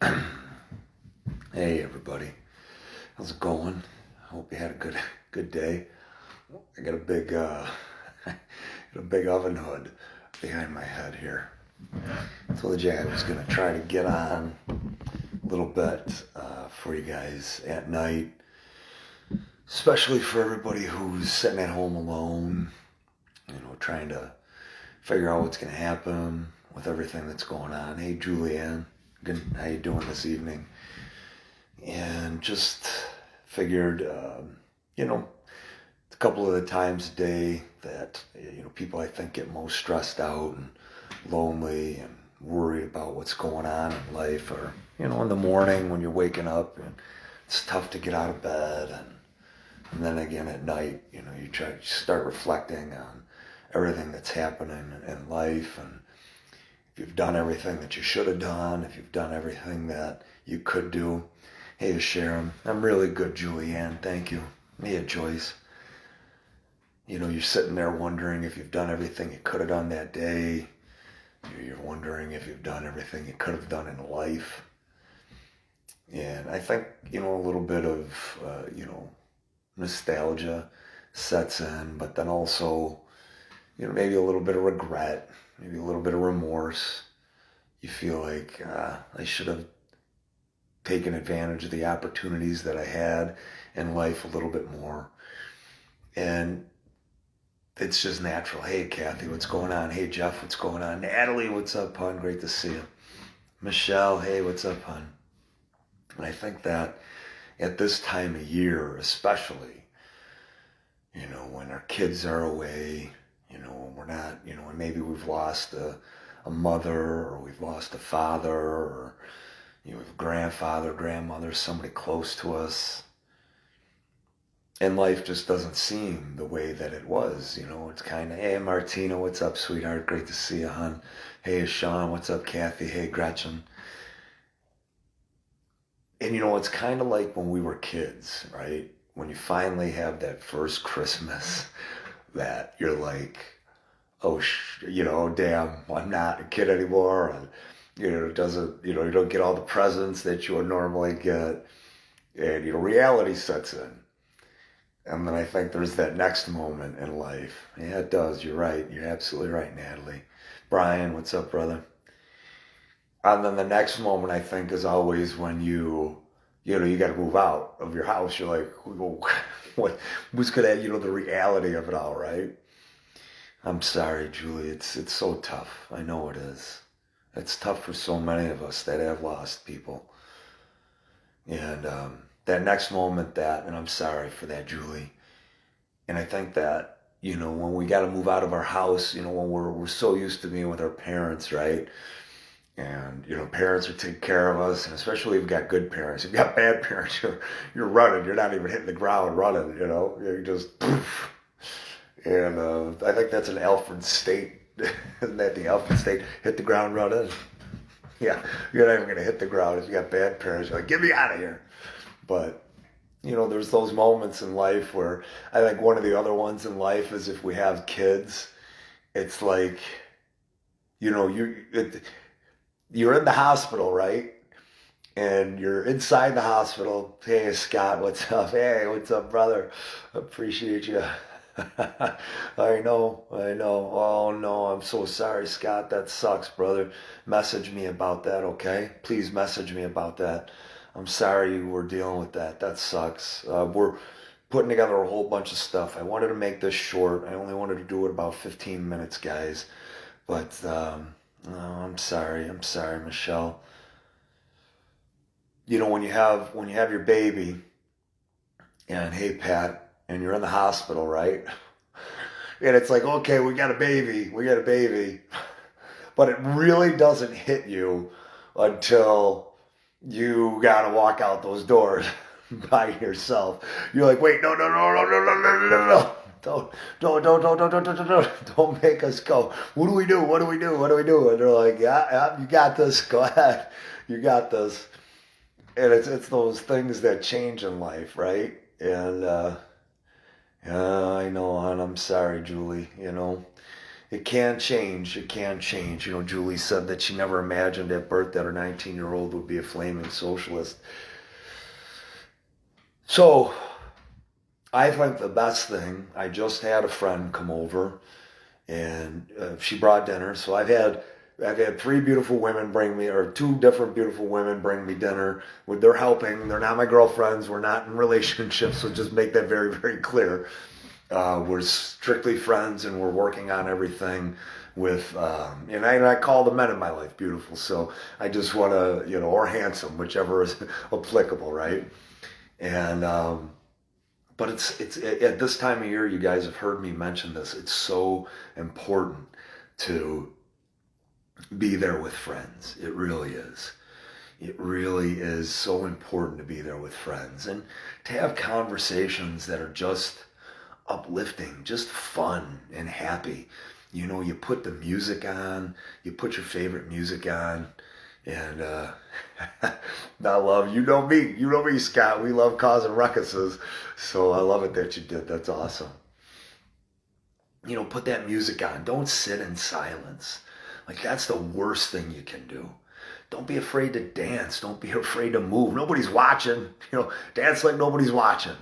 Hey everybody, how's it going? I hope you had a good day. I got a big got a big oven hood behind my head here. I told you I was gonna try to get on a little bit for you guys at night, especially for everybody who's sitting at home alone. Trying to figure out what's gonna happen with everything that's going on. Hey Julianne, good. How you doing this evening? And just figured, you know, a couple of the times a day that, people I think get most stressed out and lonely and worried about what's going on in life, or, in the morning when you're waking up and it's tough to get out of bed. And then again at night, you try to start reflecting on everything that's happening in life, and if you've done everything that you should have done, if you've done everything that you could do. Hey, Sharon, I'm really good, Julianne. Thank you. Hey, Joyce. You're sitting there wondering if you've done everything you could have done that day. You're wondering if you've done everything you could have done in life. And I think, a little bit of, nostalgia sets in, but then also, maybe a little bit of regret, maybe a little bit of remorse. You feel like I should have taken advantage of the opportunities that I had in life a little bit more. And it's just natural. Hey, Kathy, what's going on? Hey, Jeff, what's going on? Natalie, what's up, hon? Great to see you. Michelle, hey, what's up, hon? And I think that at this time of year, especially, when our kids are away, when we're not, when maybe we've lost a mother, or we've lost a father, or, a grandfather, grandmother, somebody close to us, and life just doesn't seem the way that it was. It's kind of, hey, Martina, what's up, sweetheart? Great to see you, hon. Hey, Sean, what's up, Kathy? Hey, Gretchen. And it's kind of like when we were kids, right? When you finally have that first Christmas that you're like, oh, damn, I'm not a kid anymore. And, it doesn't, you don't get all the presents that you would normally get. And, reality sets in. And then I think there's that next moment in life. Yeah, it does. You're right. You're absolutely right, Natalie. Brian, what's up, brother? And then the next moment, I think, is always when you got to move out of your house. You're like, well, what's gonna, the reality of it all, right? I'm sorry, Julie. It's so tough. I know it is. It's tough for so many of us that have lost people. And that next moment, and I'm sorry for that, Julie. And I think that, when we got to move out of our house, when we're so used to being with our parents, right? And, parents are taking care of us, and especially if you've got good parents. If you've got bad parents, you're running. You're not even hitting the ground running, You're just poof. And I think that's an Alfred state. Isn't that the Alfred state? Hit the ground running. Yeah, you're not even going to hit the ground if you got bad parents. You're like, get me out of here. But there's those moments in life where I think one of the other ones in life is if we have kids, it's like, you're in the hospital, right? And you're inside the hospital. Hey, Scott, what's up? Hey, what's up, brother? Appreciate you. I know. Oh, no, I'm so sorry, Scott. That sucks, brother. Message me about that, okay? Please message me about that. I'm sorry you were dealing with that. That sucks. We're putting together a whole bunch of stuff. I wanted to make this short. I only wanted to do it about 15 minutes, guys. But, no, I'm sorry. I'm sorry, Michelle. When you have your baby, and hey, Pat, and you're in the hospital, right? And it's like, okay, we got a baby. But it really doesn't hit you until you gotta walk out those doors by yourself. You're like, wait, no, no, no, no, no, no, no, no, no. Don't make us go. What do we do? What do we do? What do we do? And they're like, yeah, you got this. Go ahead. You got this. And it's those things that change in life, right? And yeah, I know, hon. I'm sorry, Julie. It can change. It can change. You know, Julie said that she never imagined at birth that her 19-year-old would be a flaming socialist. So I think the best thing, I just had a friend come over and she brought dinner. So I've had three beautiful women bring me, or two different beautiful women bring me dinner. They're helping. They're not my girlfriends. We're not in relationships. So just make that very, very clear. We're strictly friends, and we're working on everything with. And I call the men in my life beautiful. So I just want to, or handsome, whichever is applicable, right? And but it's at this time of year, you guys have heard me mention this. It's so important to be there with friends. It really is. It really is so important to be there with friends and to have conversations that are just uplifting, just fun and happy. You put the music on, you put your favorite music on, and you know me, Scott. We love causing ruckuses, so I love it that you did. That's awesome. Put that music on. Don't sit in silence. Like, that's the worst thing you can do. Don't be afraid to dance. Don't be afraid to move. Nobody's watching. Dance like nobody's watching.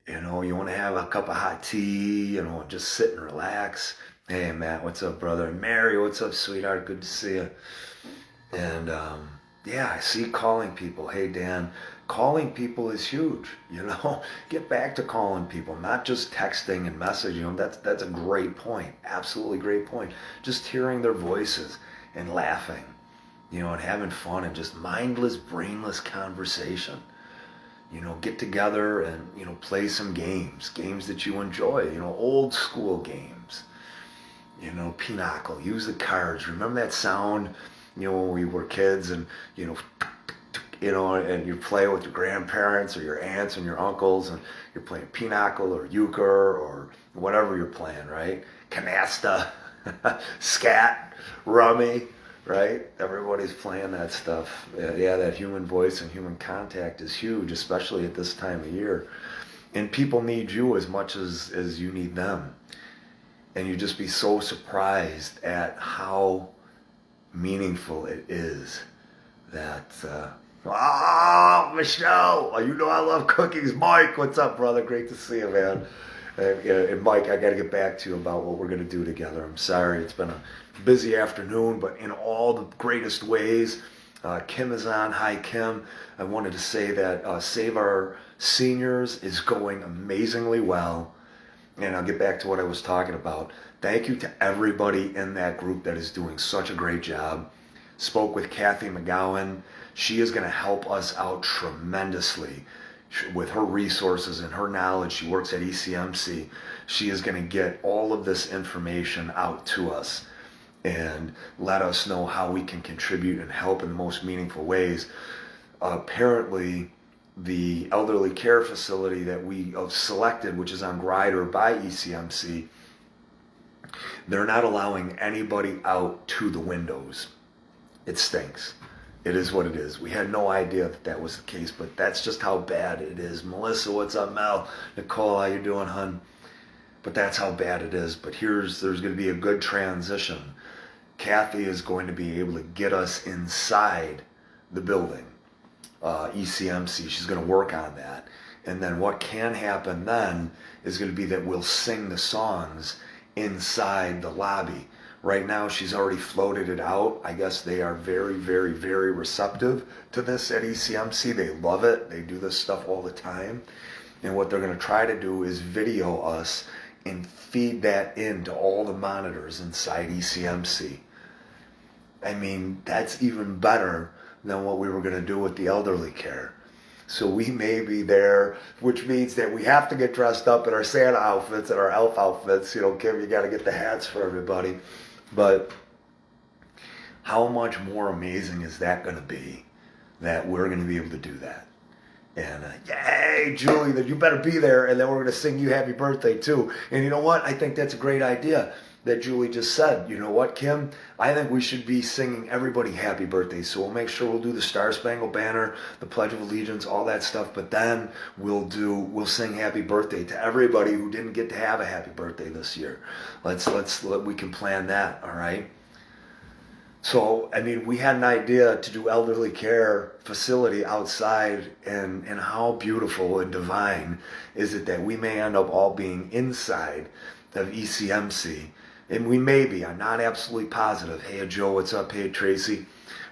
You want to have a cup of hot tea, just sit and relax. Hey, Matt, what's up, brother? And Mary, what's up, sweetheart? Good to see you. And, I see calling people. Hey, Dan, calling people is huge, Get back to calling people, not just texting and messaging. That's a great point. Absolutely great point. Just hearing their voices and laughing, and having fun and just mindless, brainless conversation. Get together and, play some games that you enjoy, old school games. Pinochle, use the cards. Remember that sound, when we were kids and, and you play with your grandparents or your aunts and your uncles and you're playing Pinochle or euchre or whatever you're playing, right? Canasta, scat, rummy, right? Everybody's playing that stuff. Yeah, that human voice and human contact is huge, especially at this time of year. And people need you as much as you need them. And you just be so surprised at how meaningful it is that, Michelle, I love cookies. Mike, what's up, brother? Great to see you, man. And Mike, I got to get back to you about what we're going to do together. I'm sorry, it's been a busy afternoon, but in all the greatest ways. Kim is on. Hi, Kim. I wanted to say that Save Our Seniors is going amazingly well. And I'll get back to what I was talking about. Thank you to everybody in that group that is doing such a great job. Spoke with Kathy McGowan. She is going to help us out tremendously with her resources and her knowledge. She works at ECMC. She is going to get all of this information out to us and let us know how we can contribute and help in the most meaningful ways. Apparently, the elderly care facility that we have selected, which is on Grider by ECMC, they're not allowing anybody out to the windows. It stinks. It is what it is. We had no idea that was the case, but that's just how bad it is. Melissa, what's up, Mel? Nicole, how you doing, hun? But that's how bad it is. But there's going to be a good transition. Kathy is going to be able to get us inside the building. ECMC, she's going to work on that. And then what can happen then is going to be that we'll sing the songs inside the lobby. Right now, she's already floated it out. I guess they are very, very, very receptive to this at ECMC. They love it. They do this stuff all the time. And what they're going to try to do is video us and feed that into all the monitors inside ECMC. I mean, that's even better than what we were going to do with the elderly care. So we may be there, which means that we have to get dressed up in our Santa outfits and our elf outfits. Kim, you got to get the hats for everybody. But how much more amazing is that going to be that we're going to be able to do that? And yay, Julie, that you better be there, and then we're going to sing you happy birthday too. And you know what? I think that's a great idea. that Julie just said, you know what, Kim? I think we should be singing everybody happy birthday. So we'll make sure we'll do the Star Spangled Banner, the Pledge of Allegiance, all that stuff. But then we'll sing happy birthday to everybody who didn't get to have a happy birthday this year. We can plan that, all right? So, I mean, we had an idea to do elderly care facility outside, and how beautiful and divine is it that we may end up all being inside of ECMC. And we may be, I'm not absolutely positive. Hey, Joe, what's up? Hey, Tracy.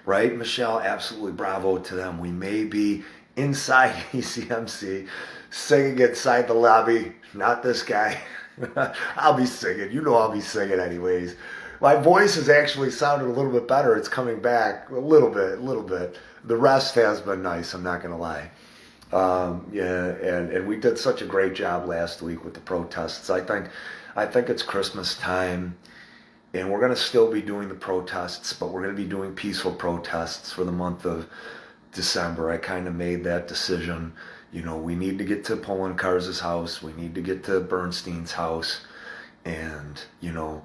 Right, Michelle? Absolutely bravo to them. We may be inside ECMC, singing inside the lobby. Not this guy. I'll be singing. You know I'll be singing anyways. My voice has actually sounded a little bit better. It's coming back a little bit. The rest has been nice, I'm not going to lie. And we did such a great job last week with the protests. I think it's Christmas time, and we're going to still be doing the protests, but we're going to be doing peaceful protests for the month of December. I kind of made that decision. You know, we need to get to Poloncarz' house. We need to get to Bernstein's house. And, you know,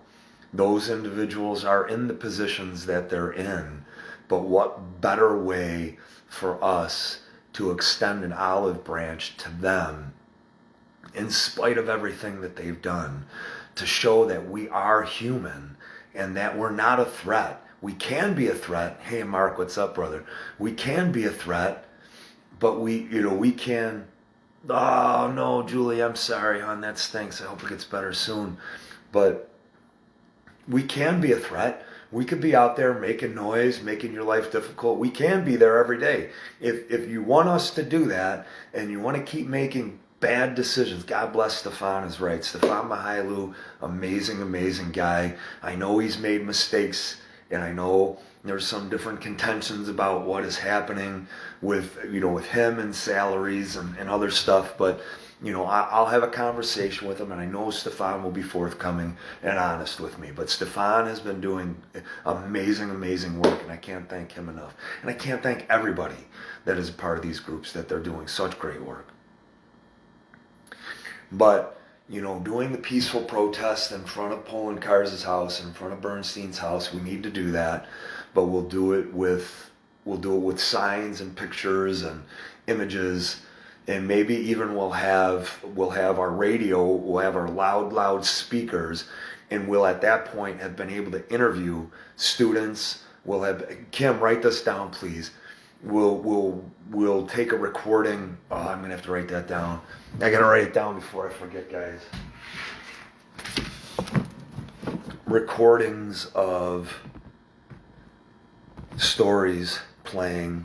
those individuals are in the positions that they're in. But what better way for us to extend an olive branch to them, in spite of everything that they've done, to show that we are human and that we're not a threat. We can be a threat. Hey, Mark, what's up, brother? We can be a threat, but we can. Oh, no, Julie, I'm sorry, hon, that stinks. I hope it gets better soon. But we can be a threat. We could be out there making noise, making your life difficult. We can be there every day. If you want us to do that and you want to keep making bad decisions, God bless Stefan is right. Stefan Mihailu, amazing guy. I know he's made mistakes, and I know there's some different contentions about what is happening with him and salaries and other stuff, but I'll have a conversation with him, and I know Stefan will be forthcoming and honest with me. But Stefan has been doing amazing work, and I can't thank him enough. And I can't thank everybody that is a part of these groups, that they're doing such great work. But, doing the peaceful protest in front of Poloncarz' house, in front of Bernstein's house, we need to do that. But we'll do it with signs and pictures and images. And maybe even we'll have our radio, we'll have our loud speakers, and we'll at that point have been able to interview students. We'll have Kim, write this down, please. We'll take a recording. Oh, I'm gonna have to write that down. I gotta write it down before I forget, guys. Recordings of stories playing.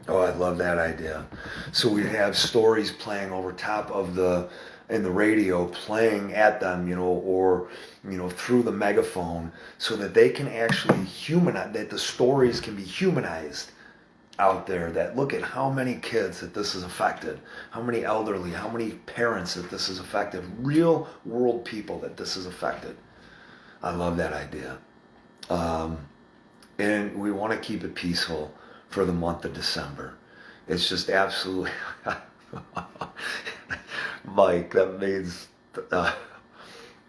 Oh, I love that idea. So we have stories playing over top of in the radio, playing at them, or through the megaphone, so that they can actually humanize, that the stories can be humanized out there, that look at how many kids that this has affected, how many elderly, how many parents that this has affected, real world people that this has affected. I love that idea. And we want to keep it peaceful for the month of December. It's just absolutely Mike, that means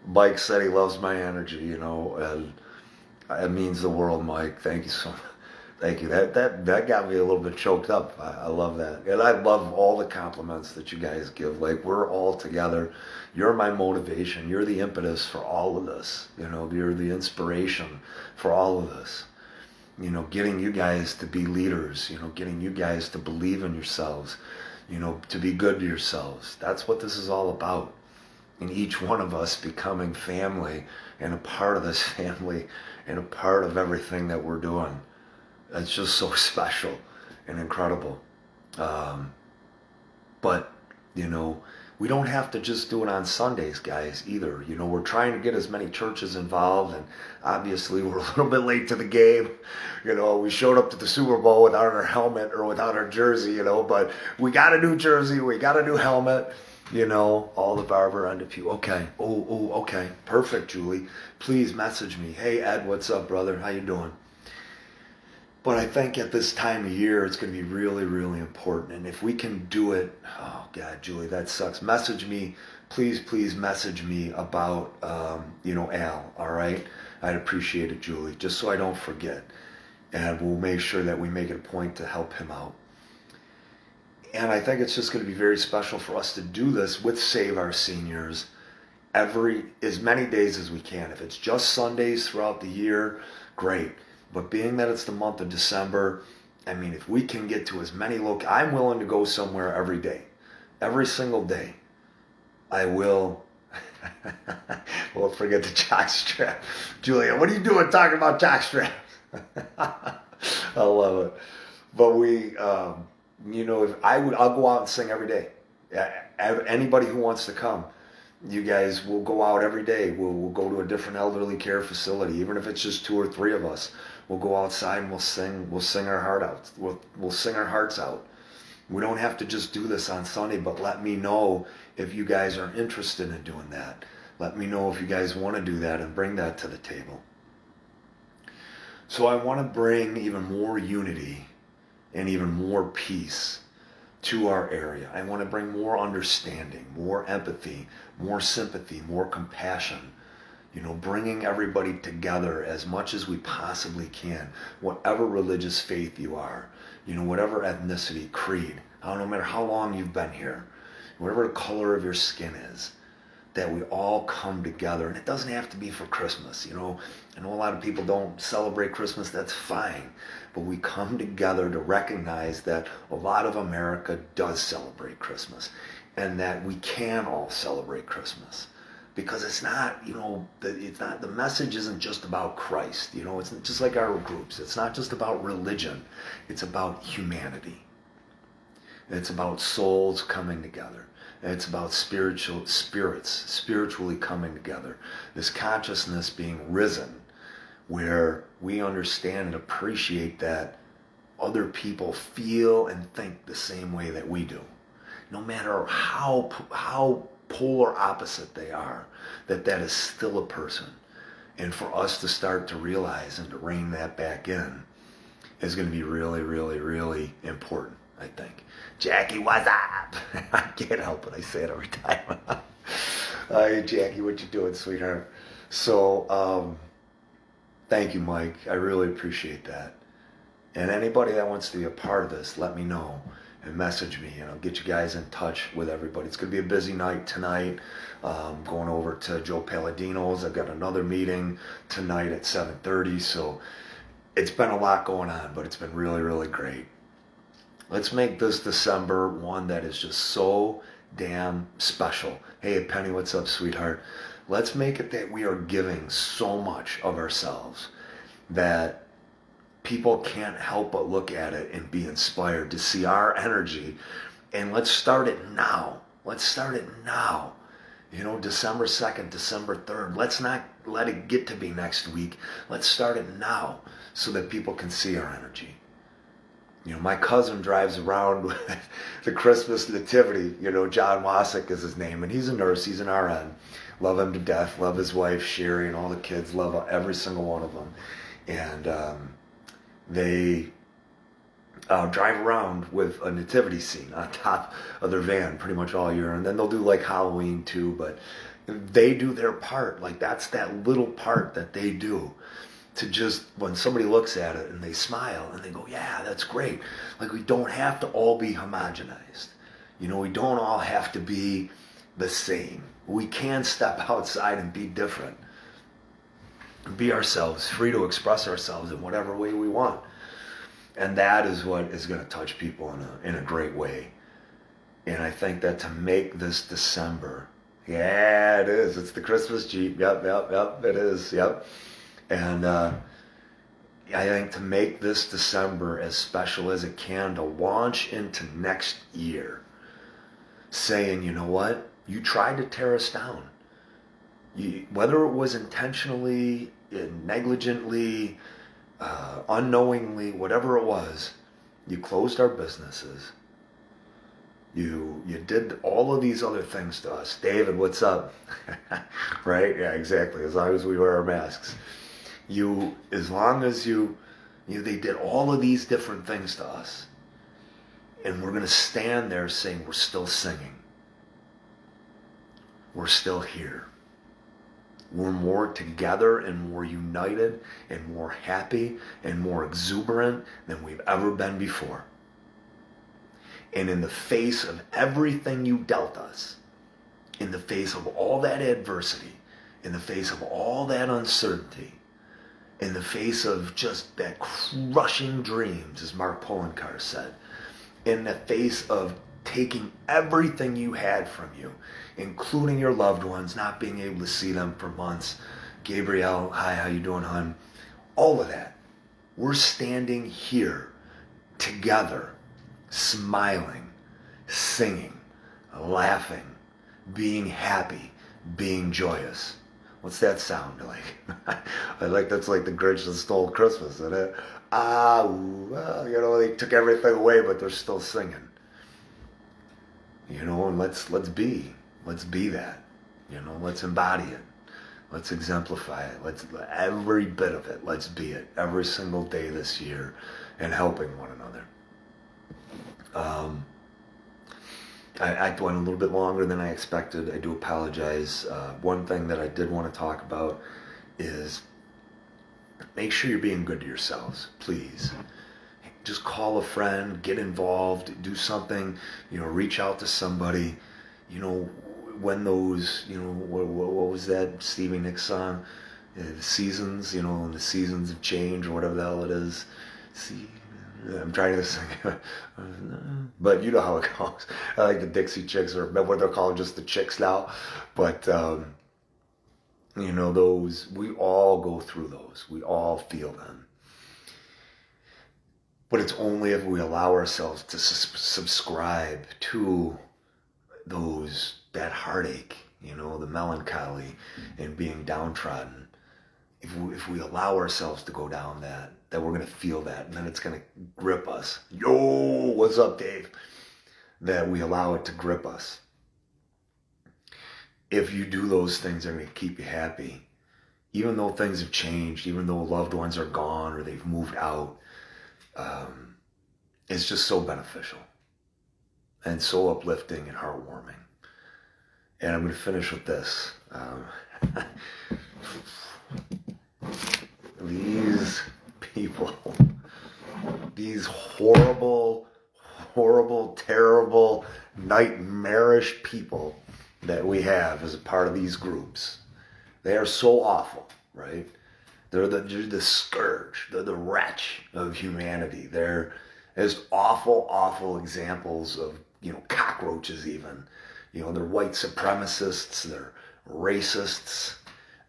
Mike said he loves my energy, and it means the world, Mike. Thank you so much. Thank you. That got me a little bit choked up. I love that. And I love all the compliments that you guys give. Like, we're all together. You're my motivation. You're the impetus for all of this. You're the inspiration for all of this. Getting you guys to be leaders, getting you guys to believe in yourselves, to be good to yourselves. That's what this is all about. And each one of us becoming family, and a part of this family, and a part of everything that we're doing. It's just so special and incredible. But, we don't have to just do it on Sundays, guys, either. We're trying to get as many churches involved, and obviously we're a little bit late to the game. We showed up to the Super Bowl without our helmet or without our jersey, but we got a new jersey, we got a new helmet, all the barber on the pew. Okay. Oh, okay. Perfect, Julie. Please message me. Hey, Ed, what's up, brother? How you doing? But I think at this time of year, it's going to be really, really important. And if we can do it, oh God, Julie, that sucks. Message me please message me about, Al, all right? I'd appreciate it, Julie, just so I don't forget. And we'll make sure that we make it a point to help him out. And I think it's just going to be very special for us to do this with Save Our Seniors as many days as we can. If it's just Sundays throughout the year, great. But being that it's the month of December, I mean, if we can get to as many I'm willing to go somewhere every day. Every single day. I will. Well, forget the jockstrap. Julia, what are you doing talking about jockstrap? I love it. But I'll go out and sing every day. Anybody who wants to come, you guys will go out every day. We'll go to a different elderly care facility, even if it's just 2 or 3 of us. We'll go outside and we'll sing our heart out. We'll sing our hearts out. We don't have to just do this on Sunday, but let me know if you guys are interested in doing that. Let me know if you guys want to do that and bring that to the table. So I want to bring even more unity and even more peace to our area. I want to bring more understanding, more empathy, more sympathy, more compassion. Bringing everybody together as much as we possibly can, whatever religious faith you are, whatever ethnicity, creed, no matter how long you've been here, whatever the color of your skin is, that we all come together. And it doesn't have to be for Christmas. I know a lot of people don't celebrate Christmas. That's fine. But we come together to recognize that a lot of America does celebrate Christmas, and that we can all celebrate Christmas. Because it's not, the message isn't just about Christ. It's just like our groups. It's not just about religion. It's about humanity. It's about souls coming together. It's about spiritually coming together. This consciousness being risen, where we understand and appreciate that other people feel and think the same way that we do. No matter how polar opposite they are, that is still a person. And for us to start to realize and to rein that back in is going to be really, really, really important, I think. Jackie, what's up? I can't help it. I say it every time. Hey, Jackie, what you doing, sweetheart? So, thank you, Mike. I really appreciate that. And anybody that wants to be a part of this, let me know and message me, and I'll get you guys in touch with everybody. It's going to be a busy night tonight. Going over to Joe Palladino's. I've got another meeting tonight at 7:30, so it's been a lot going on, but it's been really, really great. Let's make this December one that is just so damn special. Hey, Penny, what's up, sweetheart? Let's make it that we are giving so much of ourselves that people can't help but look at it and be inspired to see our energy. And let's start it now. Let's start it now. December 2nd, December 3rd. Let's not let it get to be next week. Let's start it now so that people can see our energy. My cousin drives around with the Christmas nativity. John Wasik is his name, and he's a nurse. He's an RN. Love him to death. Love his wife, Sherry, and all the kids. Love every single one of them. And they drive around with a nativity scene on top of their van pretty much all year. And then they'll do like Halloween too, but they do their part. Like that's that little part that they do to just, when somebody looks at it and they smile and they go, yeah, that's great. Like we don't have to all be homogenized. We don't all have to be the same. We can step outside and be different. Be ourselves, free to express ourselves in whatever way we want. And that is what is going to touch people in a great way. And I think that to make this December, yeah, it is. It's the Christmas Jeep. Yep, it is. Yep. And I think to make this December as special as it can, to launch into next year, saying, you know what? You tried to tear us down. Whether it was intentionally, negligently, unknowingly, whatever it was, you closed our businesses. You did all of these other things to us. David, what's up? Right? Yeah, exactly. As long as we wear our masks. They did all of these different things to us. And we're going to stand there saying we're still singing. we're still here. We're more together and more united and more happy and more exuberant than we've ever been before. And in the face of everything you dealt us, in the face of all that adversity, in the face of all that uncertainty, in the face of just that crushing dreams, as Mark Poloncarz said, in the face of taking everything you had from you, including your loved ones, not being able to see them for months. Gabrielle, hi, how you doing, hon? All of that. We're standing here together, smiling, singing, laughing, being happy, being joyous. What's that sound like? That's like the Grinch that stole Christmas, isn't it? They took everything away, but they're still singing. And let's be that. Let's embody it. Let's exemplify it. Let's every bit of it. Let's be it every single day this year, and helping one another. I went a little bit longer than I expected. I do apologize. One thing that I did want to talk about is make sure you're being good to yourselves, please. Just call a friend, get involved, do something, reach out to somebody. When those, what was that Stevie Nicks song? The seasons, and the seasons of change, or whatever the hell it is. I'm trying to sing, but you know how it goes. I like the Dixie Chicks, or what they're called, just the Chicks now. But, those, we all go through those. We all feel them. But it's only if we allow ourselves to subscribe to that heartache, the melancholy and being downtrodden. If we allow ourselves to go down that we're going to feel that, and then it's going to grip us. Yo, what's up, Dave? That we allow it to grip us. If you do those things, they're going to keep you happy. Even though things have changed, even though loved ones are gone or they've moved out, it's just so beneficial and so uplifting and heartwarming. And I'm going to finish with this. These people, these horrible, terrible, nightmarish people that we have as a part of these groups, they are so awful, right? They're the scourge. They're the wretch of humanity. They're as awful examples of, cockroaches even. They're white supremacists. They're racists.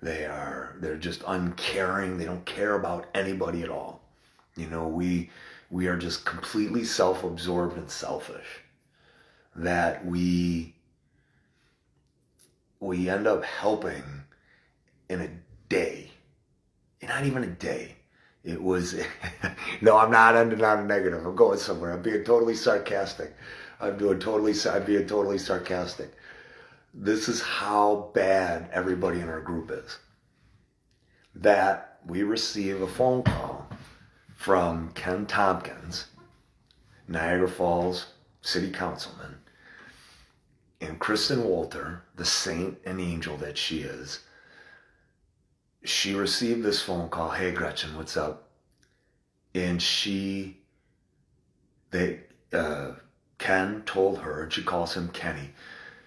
They're just uncaring. They don't care about anybody at all. We are just completely self-absorbed and selfish. That we end up helping in a day. Not even a day. It was, no, I'm not ending on a negative. I'm going somewhere. I'm being totally sarcastic. I'm being totally sarcastic. This is how bad everybody in our group is. That we receive a phone call from Ken Tompkins, Niagara Falls City Councilman, and Kristen Walter, the saint and angel that she is. She received this phone call. Hey, Gretchen, what's up? And Ken told her, and she calls him Kenny.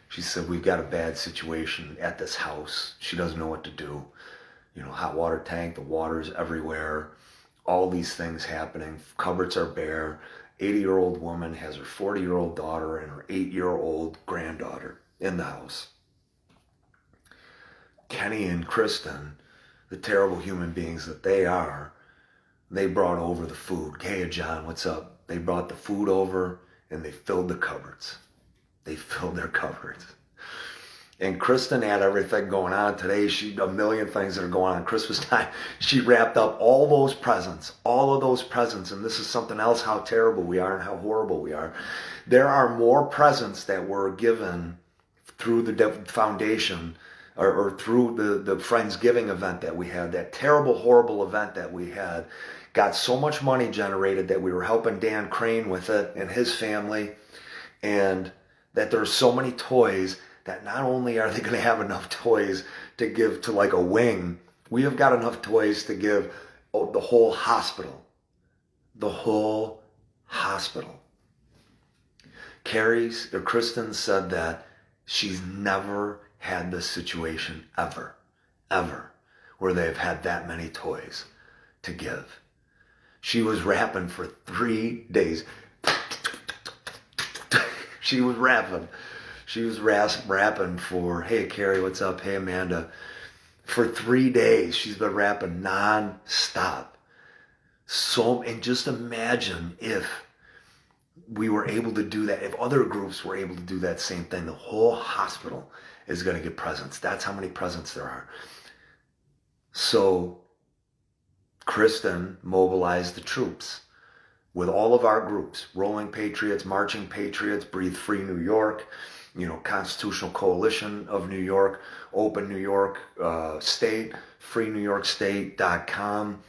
She said, we've got a bad situation at this house. She doesn't know what to do. Hot water tank, the water's everywhere. All these things happening. Cupboards are bare. 80-year-old woman has her 40-year-old daughter and her 8-year-old granddaughter in the house. Kenny and Kristen, the terrible human beings that they are, they brought over the food. Hey, John, what's up? They brought the food over and they filled the cupboards. They filled their cupboards. And Kristen had everything going on today. A million things that are going on Christmas time. She wrapped up all of those presents. And this is something else, how terrible we are and how horrible we are. There are more presents that were given through the foundation or through the Friendsgiving event that we had, that terrible, horrible event that we had. Got so much money generated that we were helping Dan Crane with it and his family. And that there's so many toys that not only are they going to have enough toys to give to like a wing, we have got enough toys to give the whole hospital. The whole hospital. Kristen said that she's never had this situation ever, where they've had that many toys to give. She was rapping for 3 days. She was rapping. She was rapping for, hey, Carrie, what's up? Hey, Amanda. For 3 days, she's been rapping non-stop. And just imagine if we were able to do that, if other groups were able to do that same thing, the whole hospital is going to get presents. That's how many presents there are. So Kristen mobilized the troops with all of our groups, Rolling Patriots, Marching Patriots, Breathe Free New York, Constitutional Coalition of New York, Open New York State, FreeNewYorkState.com.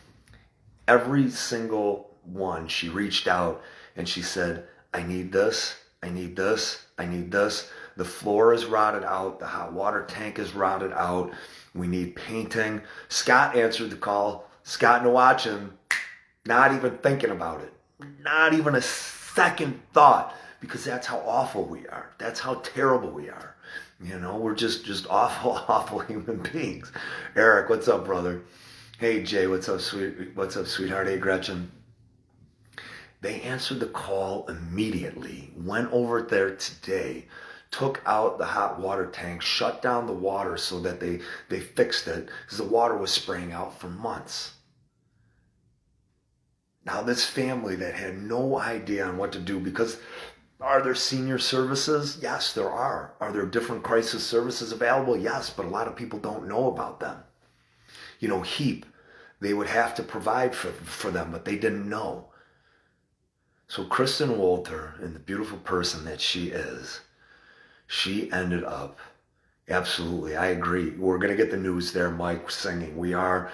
Every single one, she reached out and she said, I need this, I need this, I need this. The floor is rotted out. The hot water tank is rotted out. We need painting. Scott answered the call. Scott Nowachin, not even thinking about it. Not even a second thought, because that's how awful we are. That's how terrible we are. We're just awful, awful human beings. Eric, what's up, brother? Hey, Jay, what's up, sweetheart? Hey, Gretchen. They answered the call immediately, went over there today, took out the hot water tank, shut down the water so that they fixed it, because the water was spraying out for months. Now this family that had no idea on what to do, because are there senior services? Yes, there are. Are there different crisis services available? Yes, but a lot of people don't know about them. HEAP, they would have to provide for them, but they didn't know. So Kristen Walter, and the beautiful person that she is, she ended up, absolutely, I agree. We're going to get the news there, Mike, singing. We are,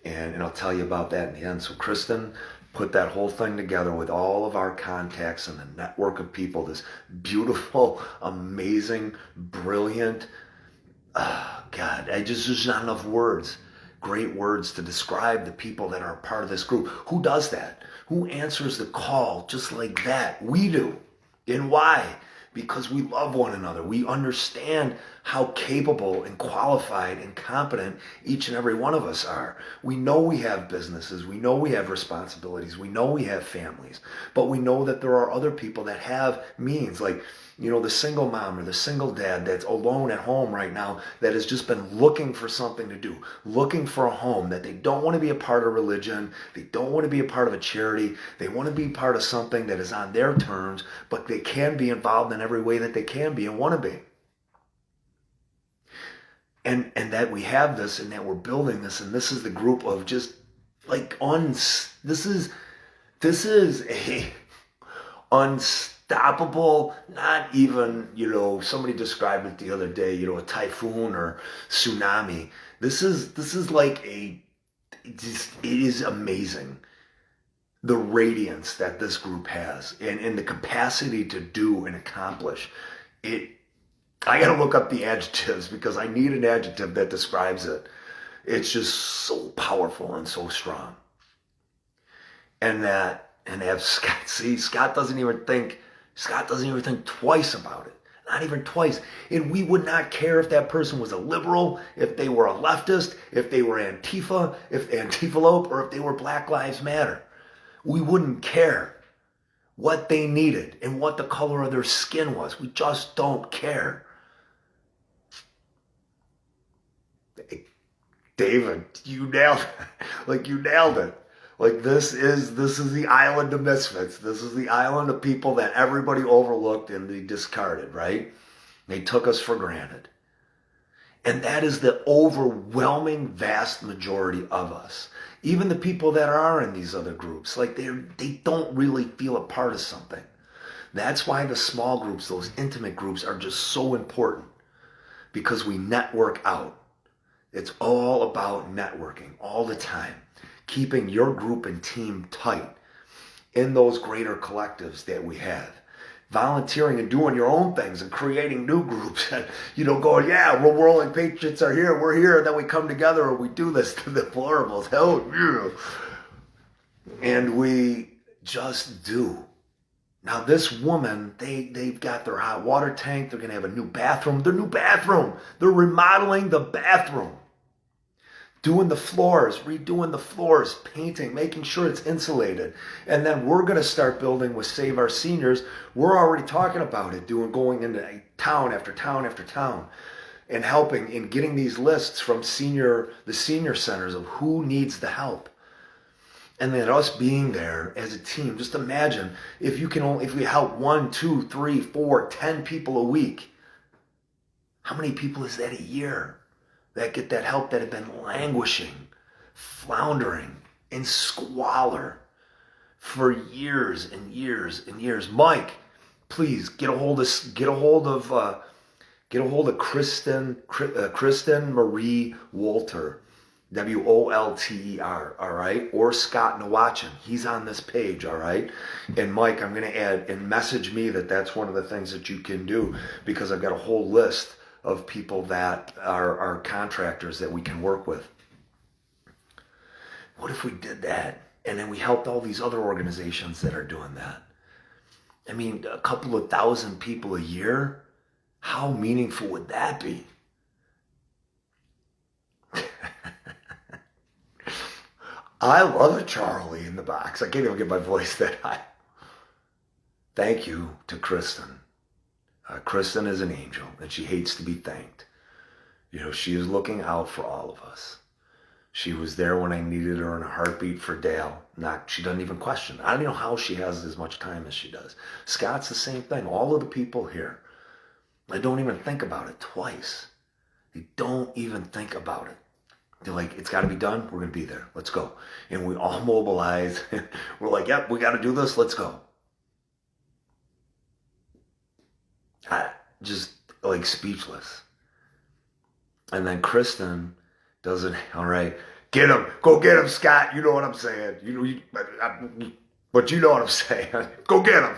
and I'll tell you about that in the end. So Kristen put that whole thing together with all of our contacts and the network of people, this beautiful, amazing, brilliant, God, there's not enough words, great words to describe the people that are part of this group. Who does that? Who answers the call just like that? We do. And why? Because we love one another. We understand how capable and qualified and competent each and every one of us are. We know we have businesses. We know we have responsibilities. We know we have families. But we know that there are other people that have means, like, the single mom or the single dad that's alone at home right now, that has just been looking for something to do, looking for a home, that they don't want to be a part of religion. They don't want to be a part of a charity. They want to be part of something that is on their terms, but they can be involved in every way that they can be and want to be. And that we have this, and that we're building this, and this is the group of just like this is a unstoppable, not even, somebody described it the other day, a typhoon or tsunami. This is like it is amazing, the radiance that this group has, and the capacity to do and accomplish it. I gotta look up the adjectives, because I need an adjective that describes it. It's just so powerful and so strong. And have Scott doesn't even think twice about it. Not even twice. And we would not care if that person was a liberal, if they were a leftist, if they were Antifa, if Antifalope, or if they were Black Lives Matter. We wouldn't care what they needed and what the color of their skin was. We just don't care. David, you nailed it. You nailed it. This is the island of misfits. This is the island of people that everybody overlooked and they discarded, right? They took us for granted. And that is the overwhelming vast majority of us. Even the people that are in these other groups, they don't really feel a part of something. That's why the small groups, those intimate groups, are just so important, because we network out. It's all about networking all the time, keeping your group and team tight in those greater collectives that we have. volunteering and doing your own things and creating new groups and, going, yeah, we're Rolling Patriots are here, we're here, and then we come together and we do this to the deplorables. Hell yeah. And we just do. Now this woman, they've got their hot water tank, they're going to have a new bathroom, they're remodeling the bathroom. Doing the floors, redoing the floors, painting, making sure it's insulated. And then we're going to start building with Save Our Seniors. We're already talking about it, going into town after town after town and helping and getting these lists from the senior centers of who needs the help. And then us being there as a team. Just imagine if we help 1, 2, 3, 4, 10 people a week. How many people is that a year that get that help that have been languishing, floundering in squalor for years and years and years? Mike, please get a hold of Kristen Marie Wolter, Wolter, all right? Or Scott Nawachin. He's on this page, all right? And Mike, I'm going to add, and message me that's one of the things that you can do, because I've got a whole list of people that are contractors that we can work with. What if we did that and then we helped all these other organizations that are doing that? I mean, a couple of thousand people a year, how meaningful would that be? I love a Charlie in the box. I can't even get my voice that high. Thank you to Kristen. Kristen is an angel, and she hates to be thanked. She is looking out for all of us. She was there when I needed her in a heartbeat for Dale. She doesn't even question. I don't know how she has as much time as she does. Scott's the same thing. All of the people here, I don't even think about it twice. They don't even think about it. They're like, it's got to be done. We're going to be there. Let's go. And we all mobilize. We're like, yep, we got to do this. Let's go. Just like speechless. And then Kristen does it. All right, get him. Go get him, Scott. You know what I'm saying. But you know what I'm saying. Go get him.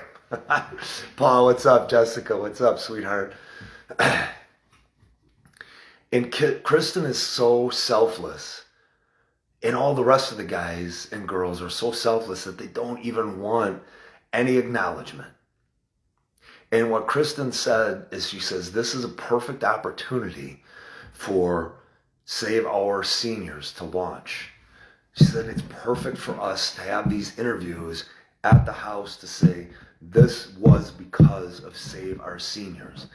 Paul, what's up? Jessica, what's up, sweetheart? And Kristen is so selfless. And all the rest of the guys and girls are so selfless that they don't even want any acknowledgement. And what Kristen said is, she says, this is a perfect opportunity for Save Our Seniors to launch. She said it's perfect for us to have these interviews at the house to say, this was because of Save Our Seniors.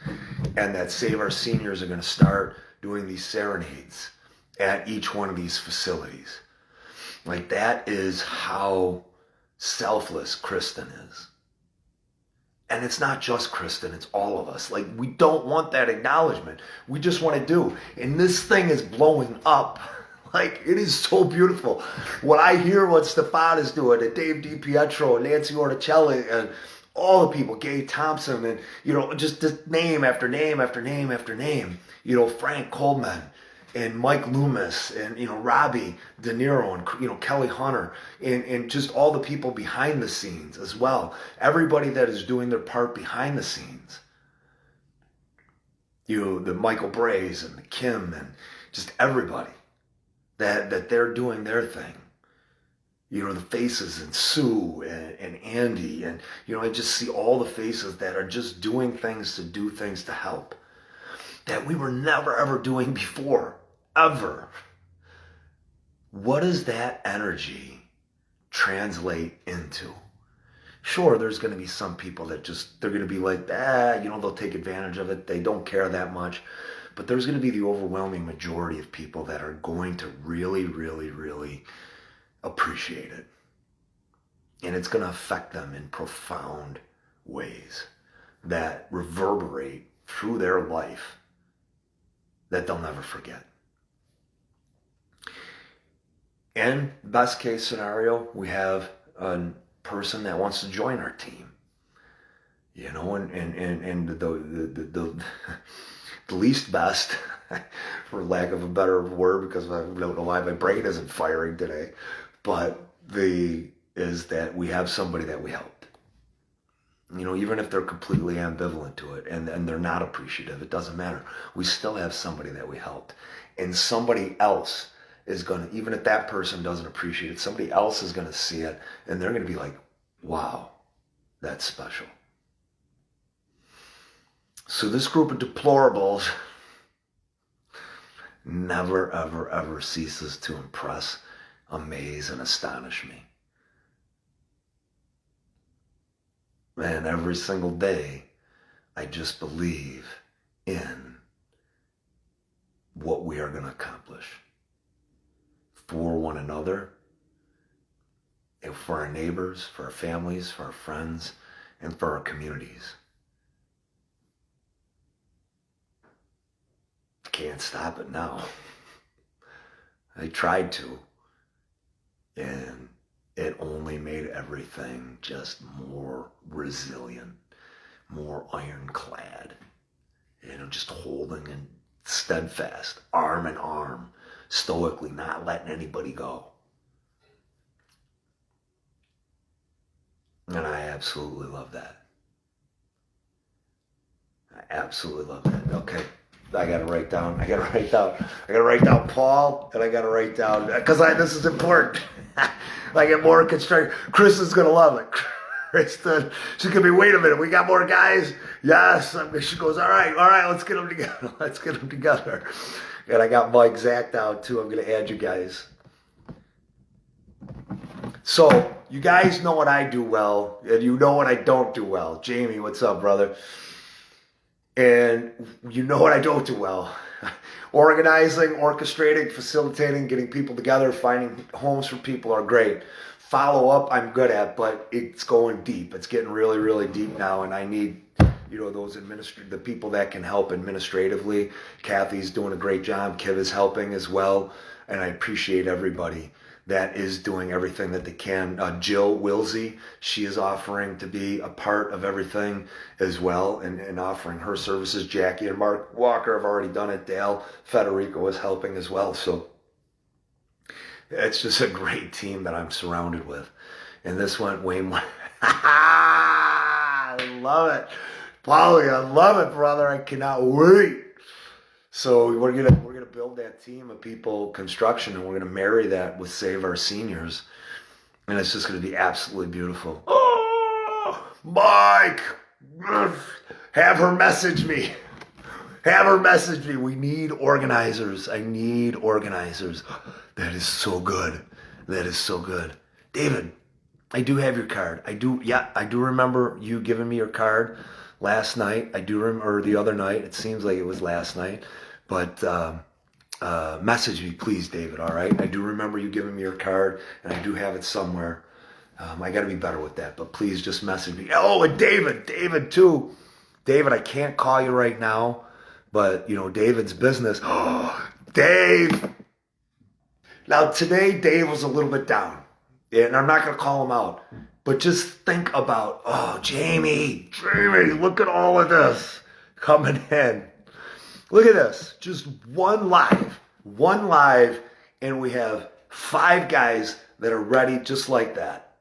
And that Save Our Seniors are going to start doing these serenades at each one of these facilities. Like, that is how selfless Kristen is. And it's not just Kristen, it's all of us. Like, we don't want that acknowledgement. We just want to do. And this thing is blowing up. Like, it is so beautiful. When I hear what Stefan is doing, and Dave DiPietro, and Nancy Orticelli, and all the people, Gay Thompson, and, just name after name after name after name. Frank Coleman, and Mike Loomis, and, Robbie De Niro, and, Kelly Hunter, and just all the people behind the scenes as well. Everybody that is doing their part behind the scenes. The Michael Brays and the Kim, and just everybody that they're doing their thing. The faces, and Sue and Andy, and, I just see all the faces that are just doing things to help that we were never ever doing before. Ever. What does that energy translate into? Sure, there's going to be some people that they're going to be like, they'll take advantage of it. They don't care that much. But there's going to be the overwhelming majority of people that are going to really, really, really appreciate it. And it's going to affect them in profound ways that reverberate through their life that they'll never forget. And best case scenario, we have a person that wants to join our team. And the least best, for lack of a better word, because I don't know why my brain isn't firing today, but is that we have somebody that we helped. Even if they're completely ambivalent to it and they're not appreciative, it doesn't matter. We still have somebody that we helped. And somebody else is going to, even if that person doesn't appreciate it, somebody else is going to see it and they're going to be like, wow, that's special. So this group of deplorables never, ever, ever ceases to impress, amaze, and astonish me. And every single day, I just believe in what we are going to accomplish for one another, and for our neighbors, for our families, for our friends, and for our communities. Can't stop it now. I tried to, and it only made everything just more resilient, more ironclad, just holding and steadfast, arm in arm, stoically, not letting anybody go. And I absolutely love that. I absolutely love that. Okay. I gotta write down Paul, and I gotta write down, because this is important. I get more construction. Kristen's gonna love it. Kristen, she's gonna be, wait a minute, we got more guys? Yes. She goes, all right, let's get them together. And I got Mike Zach down too. I'm gonna add you guys. So you guys know what I do well, and you know what I don't do well. Jamie, what's up, brother? And you know what I don't do well. Organizing, orchestrating, facilitating, getting people together, finding homes for people are great. Follow up, I'm good at, but it's going deep. It's getting really, really deep now, and I need, those the people that can help administratively. Kathy's doing a great job. Kiv is helping as well, and I appreciate everybody that is doing everything that they can. Jill Wilsey, she is offering to be a part of everything as well, and offering her services. Jackie and Mark Walker have already done it. Dale Federico is helping as well. So it's just a great team that I'm surrounded with. And this went way more. I love it. Paulie, I love it, brother. I cannot wait. So we're gonna build that team of people, construction, and we're gonna marry that with Save Our Seniors, and it's just gonna be absolutely beautiful. Oh, Mike, have her message me. We need organizers. I need organizers. That is so good. David, I do have your card. I do remember you giving me your card last night. Or the other night. It seems like it was last night. But message me, please, David, all right? I do remember you giving me your card, and I do have it somewhere. I got to be better with that, but please just message me. Oh, and David, too. David, I can't call you right now, but, David's business. Oh, Dave! Now, today, Dave was a little bit down, and I'm not going to call him out, but just think about, Jamie, look at all of this coming in. Look at this, just one live, and we have 5 guys that are ready just like that.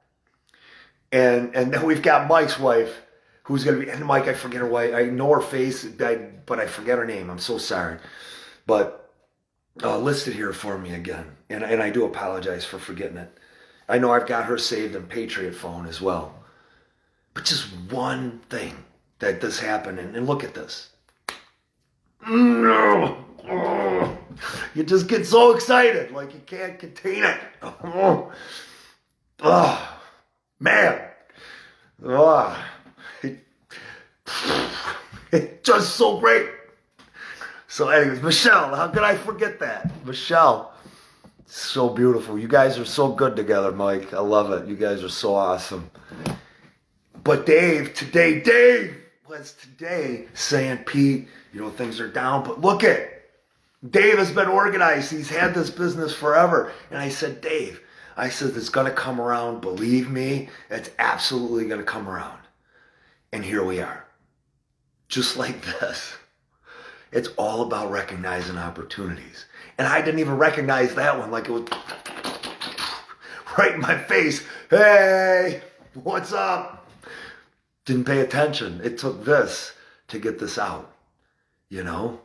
And then we've got Mike's wife, who's going to be, and Mike, I forget her wife, I know her face, but I forget her name, I'm so sorry. But listed here for me again, and I do apologize for forgetting it. I know I've got her saved in Patriot phone as well. But just one thing that does happen, and look at this. No. Oh. You just get so excited, like you can't contain it. Oh, man. It's just so great. So anyways, Michelle, how could I forget that? Michelle, so beautiful. You guys are so good together, Mike. I love it. You guys are so awesome. But Dave was today saying, Pete, things are down, but look it. Dave has been organized. He's had this business forever. And I said, Dave, it's going to come around. Believe me, it's absolutely going to come around. And here we are. Just like this. It's all about recognizing opportunities. And I didn't even recognize that one, like it was right in my face. Hey, what's up? Didn't pay attention. It took this to get this out, you know?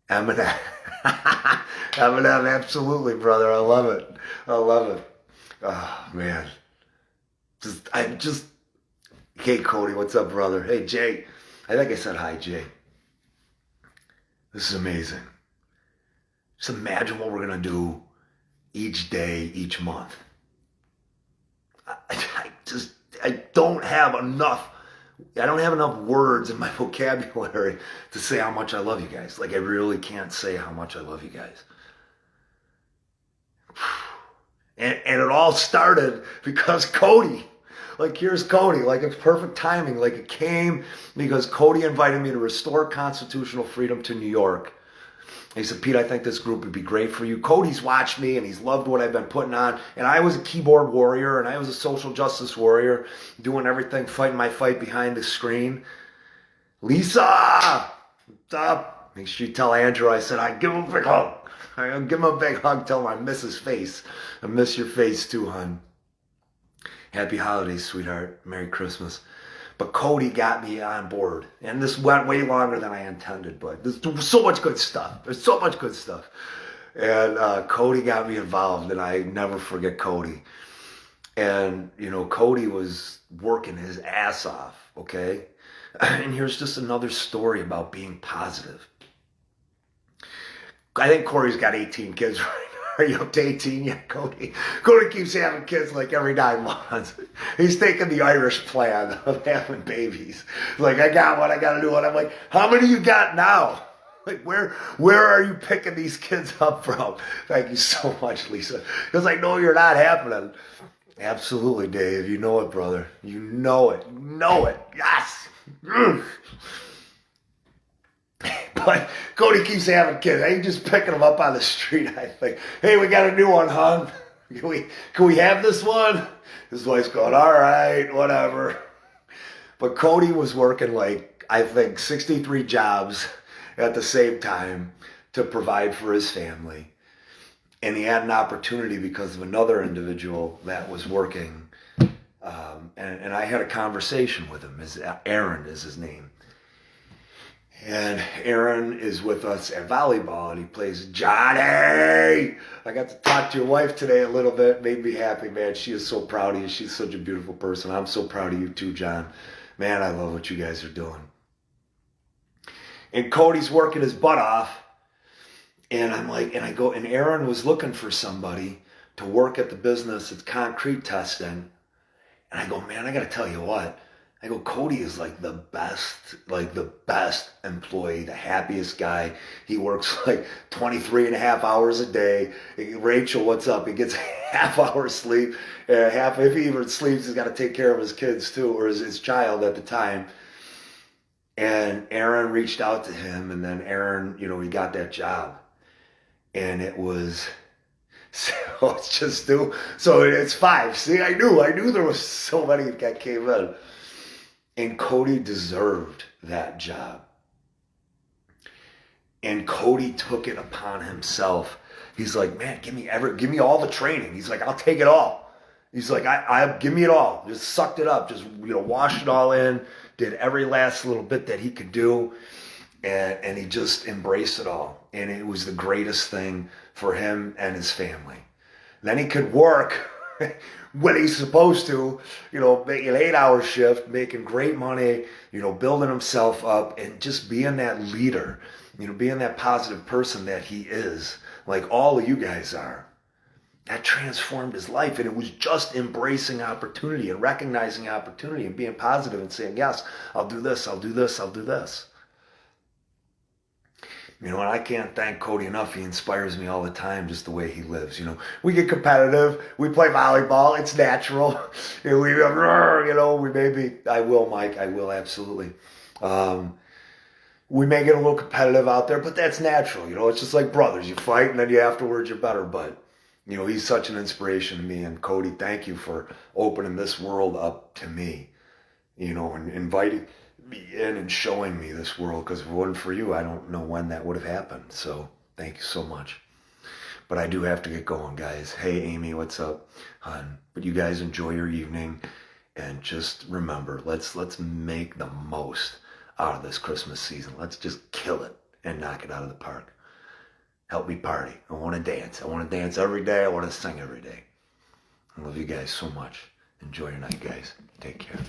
Eminem. Eminem, absolutely, brother. I love it. I love it. Oh, man. Hey, Cody, what's up, brother? Hey, Jay. I think I said hi, Jay. This is amazing. Just imagine what we're going to do each day, each month. I don't have enough. I don't have enough words in my vocabulary to say how much I love you guys. Like, I really can't say how much I love you guys. And it all started because Cody. Like, here's Cody. Like, it's perfect timing. Like, it came because Cody invited me to Restore Constitutional Freedom to New York. He said, Pete, I think this group would be great for you. Cody's watched me and he's loved what I've been putting on. And I was a keyboard warrior and I was a social justice warrior, doing everything, fighting my fight behind the screen. Lisa, what's up? Make sure you tell Andrew I said I'd give him a big hug. I'll give him a big hug, tell him I miss his face. I miss your face too, hon. Happy holidays, sweetheart. Merry Christmas. But Cody got me on board. And this went way longer than I intended, but there's so much good stuff. There's so much good stuff. And Cody got me involved, and I never forget Cody. And, you know, Cody was working his ass off, okay? And here's just another story about being positive. I think Corey's got 18 kids right now. Are you up to 18 yet, Cody? Cody keeps having kids like every 9 months. He's taking the Irish plan of having babies. Like, I got what I got to do. And I'm like, how many you got now? Like, where are you picking these kids up from? Thank you so much, Lisa. Because I know you're not happening. Absolutely, Dave. You know it, brother. You know it. You know it. Yes. But Cody keeps having kids. I ain't just picking them up on the street. I think, hey, we got a new one, hon. Can we have this one? His wife's going, all right, whatever. But Cody was working like, I think, 63 jobs at the same time to provide for his family. And he had an opportunity because of another individual that was working. And I had a conversation with him. Aaron is his name. And Aaron is with us at volleyball, and he plays Johnny. I got to talk to your wife today a little bit. Made me happy, man. She is so proud of you. She's such a beautiful person. I'm so proud of you too, John. Man, I love what you guys are doing. And Cody's working his butt off. And I'm like, and I go, and Aaron was looking for somebody to work at the business. It's concrete testing. And I go, man, I got to tell you what. I go, Cody is like the best employee, the happiest guy. He works like 23 and a half hours a day. Rachel, what's up? He gets half hour sleep. If he even sleeps, he's got to take care of his kids too, or his child at the time. And Aaron reached out to him, and then Aaron, you know, he got that job. And it was, so it's just new. So it's 5. See, I knew there was so many that came in. And Cody deserved that job. And Cody took it upon himself. He's like, man, give me all the training. He's like, I'll take it all. He's like, I give me it all. Just sucked it up. Just, you know, washed it all in. Did every last little bit that he could do. And he just embraced it all. And it was the greatest thing for him and his family. Then he could work when he's supposed to, you know, making an 8-hour shift, making great money, you know, building himself up and just being that leader, you know, being that positive person that he is, like all of you guys are. That transformed his life, and it was just embracing opportunity and recognizing opportunity and being positive and saying, yes, I'll do this, I'll do this, I'll do this. You know, and I can't thank Cody enough. He inspires me all the time, just the way he lives. You know, we get competitive. We play volleyball. It's natural. You know, we maybe, I will, Mike. I will, absolutely. We may get a little competitive out there, but that's natural. You know, it's just like brothers. You fight, and then afterwards you're better. But, you know, he's such an inspiration to me. And Cody, thank you for opening this world up to me, you know, and inviting me in and showing me this world, because if it wasn't for you, I don't know when that would have happened. So thank you so much. But I do have to get going, guys. Hey, Amy, what's up, hon? But you guys enjoy your evening, And just remember, let's make the most out of this Christmas season. Let's just kill it and knock it out of the park. Help me party. I want to dance. I want to dance every day. I want to sing every day. I love you guys so much. Enjoy your night, guys. Take care.